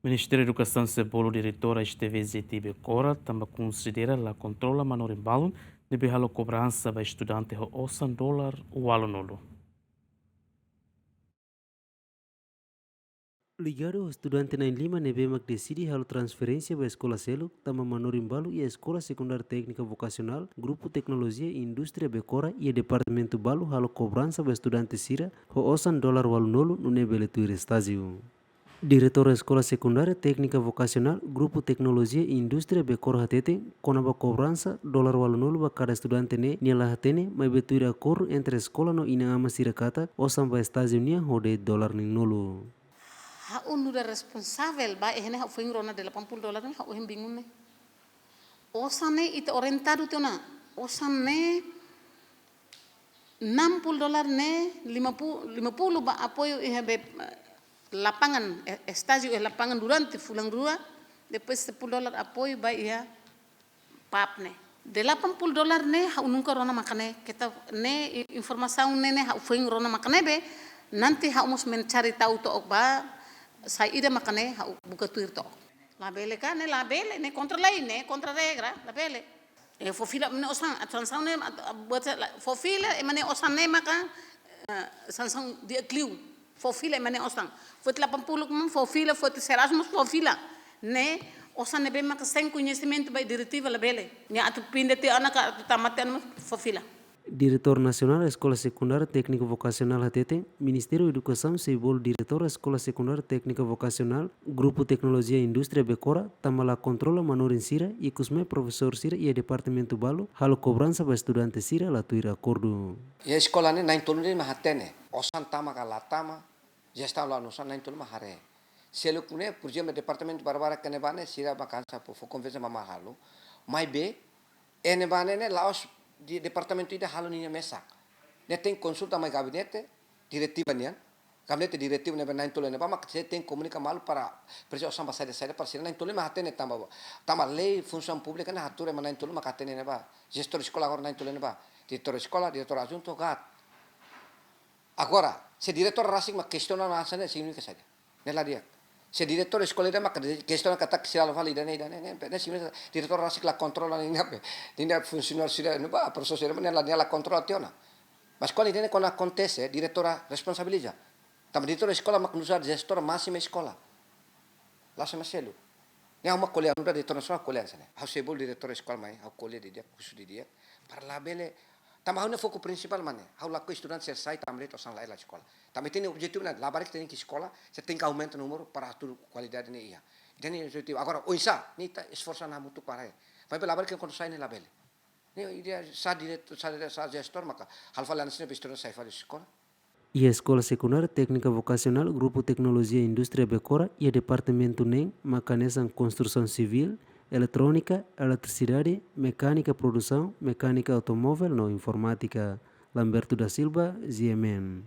Ministério da Educação Cebolo diretora STVZT Becora também considera a controla manor embalo de behalo cobrança para estudante ho osan dólar o aluno. Ligado ao estudante na Lima Nebemak decide halo transferência para a escola Selo, tama manor embalo e a escola secundária técnica vocacional, grupo tecnologia e indústria Becora e o departamento balo halo cobrança para estudante Sira ho osan dólar walunolo no nebele tuir estágio. Diretor da Escola Secundária Técnica Vocacional, Grupo Tecnologia e Indústria Becor Hatete, conaba cobrança dólar walunolo para cada estudante ne niala hatene, mas betuira acordo entre a escola no ina ama sirakata, osam ba estágio nia hode dólar ning nolo. Unu da responsável ba ehne ha foi rona de $80 ha o bingung ne osane ite orientado tona osane $60 ne 50 ba apoio ihbe lapangan estágio lapangan durante fulang dua depois $10 apoio ba ia pap ne $80 ne ha nunca rona makane kita ne informação ne ha foi rona makane be nanti ha mus mencari tahu to ba sai ida makane ha buka tuir to la bele ka ne la bele ne contra lei ne contra regra la bele e fo fila ne osan transação ne buat fo fila e mane osan ne maka sanção dia kliu fo fila e mane osan fo 80 como fo fila fo Erasmus fo fila ne osan ne be maka sem conhecimento ba diretiva la bele ne atu pindete anaka tamaten fo fila. Diretor Nacional da Escola Secundária Técnica Vocacional HTT, Ministério da Educação Cebol Diretor da Escola Secundária Técnica Vocacional, Grupo Tecnologia e Indústria Becora, tamala controla manor em Sira e cusme professor Sira e Departamento Balo, halo cobrança para estudante Sira la tuira acordo. E a escola ne nain tolu ne mahatene, osan tama kalatama, gesta la nusan nain tolu mahare. Selu kune purjia me departamento barbara kene bane Sira bakansa po convença mama halo, mai be ene bane ne laos di departamento ida halo ninya mesak. Ne tem consulta mai gabinete diretiva nian. Gabinete diretiva ne nain tolu ne ba mak se tem comunica malu para presi osam basa de saída para Sira nain tolu mahatene tama lei função pública ne hature nain tolu makatene ne ba. Gestor escola agora nain tolu ne ba. Diretor escola, diretor adjunto, gat. Agora, se diretor rasik ma questiona na sana significa saja. Nela dia. Se diretor escola ida ma questiona kata sila valida ne ne significa diretor rasik la controla ni nape. Dinda funcionar sira no ba processo nela controla tiona. Mas quando ide quando acontece, diretora responsabiliza. Tam diretor escola ma usar gestor máxima escola. Lá se maselo. Ne uma colher, não diretor nacional colher sana. How sebol diretor escola mai, how colher dia, kusu dia. Para lá bele tamahuna foco principal mana how laku estudante selesai tamlet osan lai la escola também tem objetivo na labar que tem que escola você tem que aumentar o número para a qualidade ne ia tem objetivo agora o isa ni ta esforçar na muito para vai pela labar que quando sai ne label ne ideia sa direto sa gestor maka hal falan sine estudante sai fala escola. E a Escola Secundária Técnica Vocacional, Grupo Tecnologia e Indústria Becora e o Departamento NEM, Macanesa Construção Civil, Eletrônica, Eletricidade, Mecânica Produção, Mecânica Automóvel, não Informática. Lamberto da Silva, GMN.